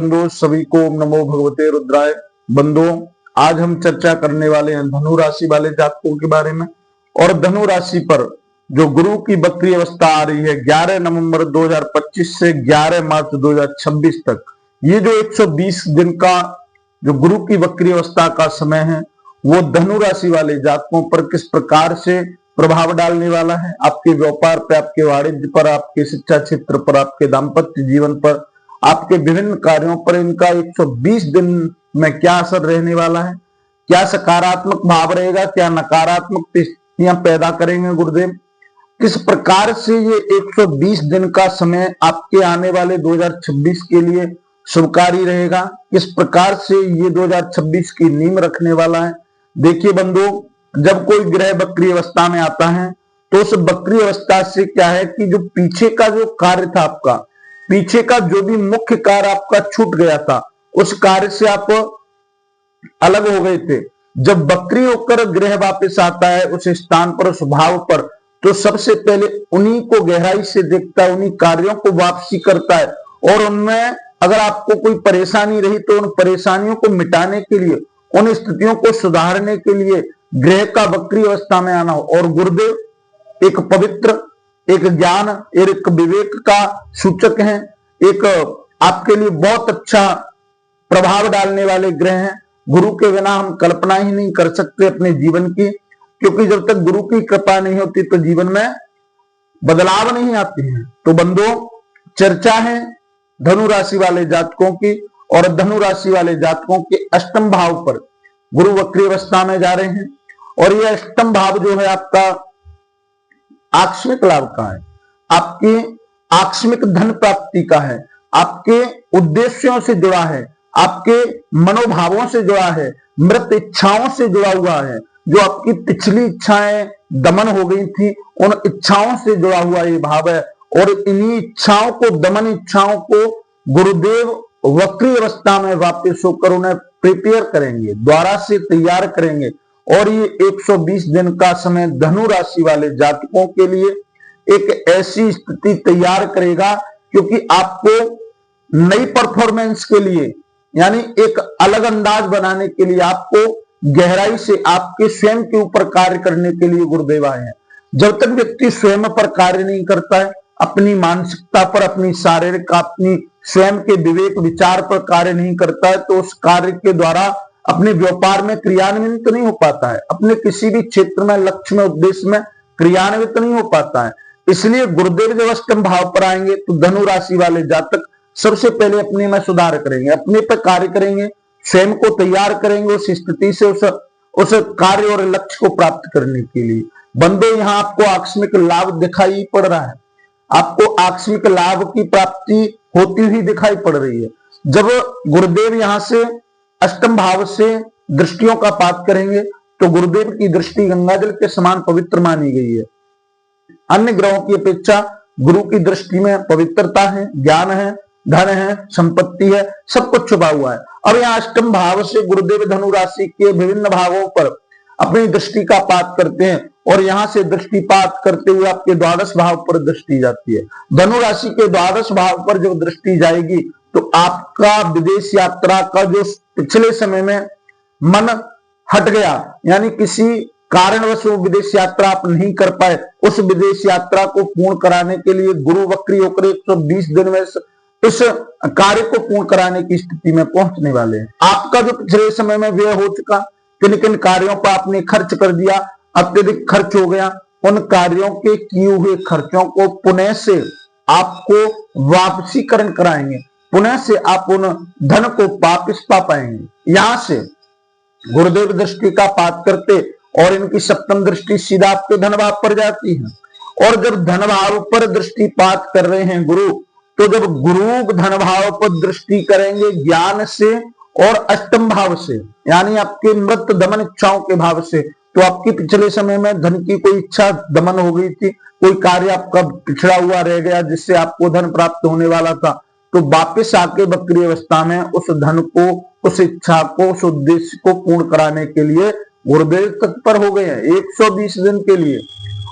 बंधु सभी को ओम नमो भगवते रुद्राय। बंधु, आज हम चर्चा करने वाले हैं धनु राशि वाले जातकों के बारे में। और धनु राशि पर जो गुरु की वक्री अवस्था आ रही है 11 नवंबर 2025 से 11 मार्च 2026 तक, ये जो 120 दिन का जो गुरु की वक्री अवस्था का समय है वो धनु राशि वाले जातकों पर किस प्रकार से प्रभाव डालने वाला है। आपके व्यापार पर, आपके वाणिज्य पर, आपके शिक्षा क्षेत्र पर, आपके दाम्पत्य जीवन पर, आपके विभिन्न कार्यों पर इनका 120 दिन में क्या असर रहने वाला है, क्या सकारात्मक भाव रहेगा, क्या नकारात्मक स्थितियां पैदा करेंगे गुरुदेव, किस प्रकार से ये 120 दिन का समय आपके आने वाले 2026 के लिए शुभकारी रहेगा, किस प्रकार से ये 2026 की नींव रखने वाला है। देखिए बंधु, जब कोई ग्रह वक्री अवस्था में आता है तो उस वक्री अवस्था से क्या है कि जो पीछे का जो कार्य था आपका, पीछे का जो भी मुख्य कार्य आपका छूट गया था, उस कार्य से आप अलग हो गए थे। जब वक्री होकर ग्रह वापस आता है उस स्थान पर, उस भाव पर, तो सबसे पहले उन्हीं को गहराई से देखता है, उन्हीं कार्यों को वापसी करता है। और उनमें अगर आपको कोई परेशानी रही तो उन परेशानियों को मिटाने के लिए, उन स्थितियों को सुधारने के लिए ग्रह का वक्री अवस्था में आना हो। और गुरुदेव एक पवित्र, एक ज्ञान, एक विवेक का सूचक है, एक आपके लिए बहुत अच्छा प्रभाव डालने वाले ग्रह हैं। गुरु के बिना हम कल्पना ही नहीं कर सकते अपने जीवन की, क्योंकि जब तक गुरु की कृपा नहीं होती तो जीवन में बदलाव नहीं आते हैं। तो बंधुओं, चर्चा है धनु राशि वाले जातकों की, और धनु राशि वाले जातकों के अष्टम भाव पर गुरु वक्री अवस्था में जा रहे हैं। और यह अष्टम भाव जो है आपका आकस्मिक लाभ का है, आपकी आकस्मिक धन प्राप्ति का है, आपके उद्देश्यों से जुड़ा है, आपके मनोभावों से जुड़ा है, मृत इच्छाओं से जुड़ा हुआ है। जो आपकी पिछली इच्छाएं दमन हो गई थी, उन इच्छाओं से जुड़ा हुआ ये भाव है। और इन्हीं इच्छाओं को, दमन इच्छाओं को गुरुदेव वक्री अवस्था में वापस होकर उन्हें प्रिपेयर करेंगे, द्वारा से तैयार करेंगे। और ये 120 दिन का समय धनु राशि वाले जातकों के लिए एक ऐसी स्थिति तैयार करेगा, क्योंकि आपको नई परफॉर्मेंस के लिए, यानी एक अलग अंदाज बनाने के लिए, आपको गहराई से आपके स्वयं के ऊपर कार्य करने के लिए गुरुदेव आए हैं। जब तक व्यक्ति स्वयं पर कार्य नहीं करता है, अपनी मानसिकता पर, अपनी शारीरिक, अपनी स्वयं के विवेक विचार पर कार्य नहीं करता है, तो उस कार्य के द्वारा अपने व्यापार में क्रियान्वित नहीं हो पाता है, अपने किसी भी क्षेत्र में, लक्ष्य में, उद्देश्य में क्रियान्वित नहीं हो पाता है। इसलिए गुरुदेव जब अष्टम भाव पर आएंगे तो धनु राशि वाले जातक सबसे पहले अपने में सुधार करेंगे, अपने पर कार्य करेंगे, स्वयं को तैयार करेंगे उस स्थिति से उस कार्य और लक्ष्य को प्राप्त करने के लिए। बंदे, यहां आपको आकस्मिक लाभ दिखाई पड़ रहा है, आपको आकस्मिक लाभ की प्राप्ति होती हुई दिखाई पड़ रही है। जब गुरुदेव यहां से अष्टम भाव से दृष्टियों का पात करेंगे तो गुरुदेव की दृष्टि गंगाजल के समान पवित्र मानी गई है। अन्य ग्रहों की अपेक्षा गुरु की दृष्टि में पवित्रता है, ज्ञान है, धन है, संपत्ति है, सब कुछ छुपा हुआ है। अब यहाँ अष्टम भाव से गुरुदेव धनु राशि के विभिन्न भावों पर अपनी दृष्टि का पात करते हैं, और यहां से दृष्टिपात करते हुए आपके द्वादश भाव पर दृष्टि जाती है। धनु राशि के द्वादश भाव पर जब दृष्टि जाएगी तो आपका विदेश यात्रा का जो पिछले समय में मन हट गया, यानी किसी कारणवश वो विदेश यात्रा आप नहीं कर पाए, उस विदेश यात्रा को पूर्ण कराने के लिए गुरु वक्री होकर 120 दिन में इस कार्य को पूर्ण कराने की स्थिति में पहुंचने वाले हैं। आपका जो पिछले समय में व्यय हो चुका, किन किन कार्यों पर आपने खर्च कर दिया, अत्यधिक खर्च हो गया, उन कार्यों के किए हुए खर्चों को पुनः से आपको वापसीकरण कराएंगे, पुनः से आप उन धन को वापस पा पाएंगे। यहां से गुरुदेव दृष्टि का पात करते और इनकी सप्तम दृष्टि सीधा आपके धन भाव पर जाती है। और जब धन भाव पर दृष्टिपात कर रहे हैं गुरु, तो जब गुरु धन भाव पर दृष्टि करेंगे ज्ञान से और अष्टम भाव से, यानी आपके मृत दमन इच्छाओं के भाव से, तो आपकी पिछले समय में धन की कोई इच्छा दमन हो गई थी, कोई कार्य आपका पिछड़ा हुआ रह गया जिससे आपको धन प्राप्त होने वाला था, तो वापिस आके वक्री अवस्था में उस धन को, उस इच्छा को, उस उद्देश्य को पूर्ण कराने के लिए गुरुदेव तत्पर हो गए हैं 120 दिन के लिए।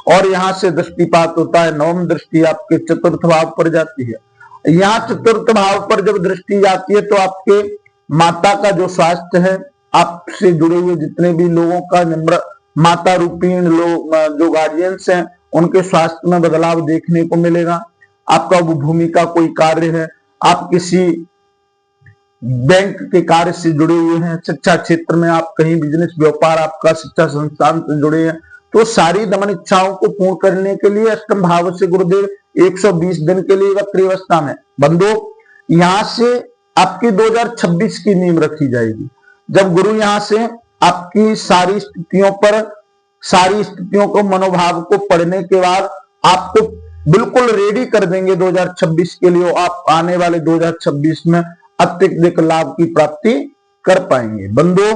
और यहां से दृष्टिपात होता है, नवम दृष्टि आपके चतुर्थ भाव पर जाती है। यहाँ चतुर्थ भाव पर जब दृष्टि जाती है तो आपके माता का जो स्वास्थ्य है, आपसे जुड़े हुए जितने भी लोगों का माता रूपीण लोग जो गार्जियंस हैं उनके स्वास्थ्य में बदलाव देखने को मिलेगा। आपका वो भूमि का कोई कार्य है, आप किसी बैंक के कार्य से जुड़े हुए हैं, शिक्षा क्षेत्र में आप कहीं बिजनेस व्यापार आपका शिक्षा संस्थान से जुड़े हैं, तो सारी दमन इच्छाओं को पूर्ण करने के लिए अष्टम भाव से गुरुदेव 120 दिन के लिए वक्री अवस्था में। बंधु यहां से आपकी 2026 की नींव रखी जाएगी। जब गुरु यहां से आपकी सारी स्थितियों को मनोभाव को पढ़ने के बाद आपको बिल्कुल रेडी कर देंगे 2026 के लिए। आप आने वाले 2026 में अत्यधिक लाभ की प्राप्ति कर पाएंगे। बंधु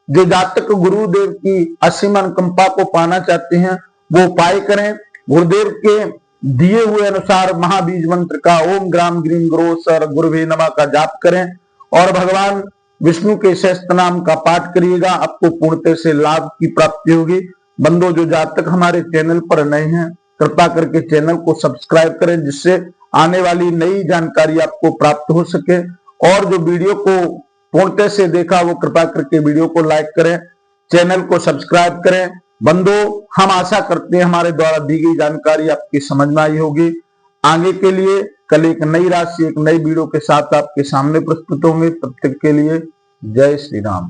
जो जातक गुरुदेव की असीम अनुकंपा को पाना चाहते हैं वो उपाय करें। गुरुदेव के दिए हुए अनुसार महाबीज मंत्र का ओम ग्राम ग्रीम गुरोसर गुरुवे नमः का जाप करें और भगवान विष्णु के सहस्त्र नाम का पाठ करिएगा, आपको पूर्णतः से लाभ की प्राप्ति होगी। बंधु जो जातक हमारे चैनल पर नए हैं कृपा करके चैनल को सब्सक्राइब करें, जिससे आने वाली नई जानकारी आपको प्राप्त हो सके। और जो वीडियो को पूर्णतः से देखा वो कृपा करके वीडियो को लाइक करें, चैनल को सब्सक्राइब करें। बंधु हम आशा करते हैं हमारे द्वारा दी गई जानकारी आपकी समझ में आई होगी। आगे के लिए कल एक नई राशि एक नई वीडियो के साथ आपके सामने प्रस्तुत होंगे। तब तक के लिए जय श्री राम।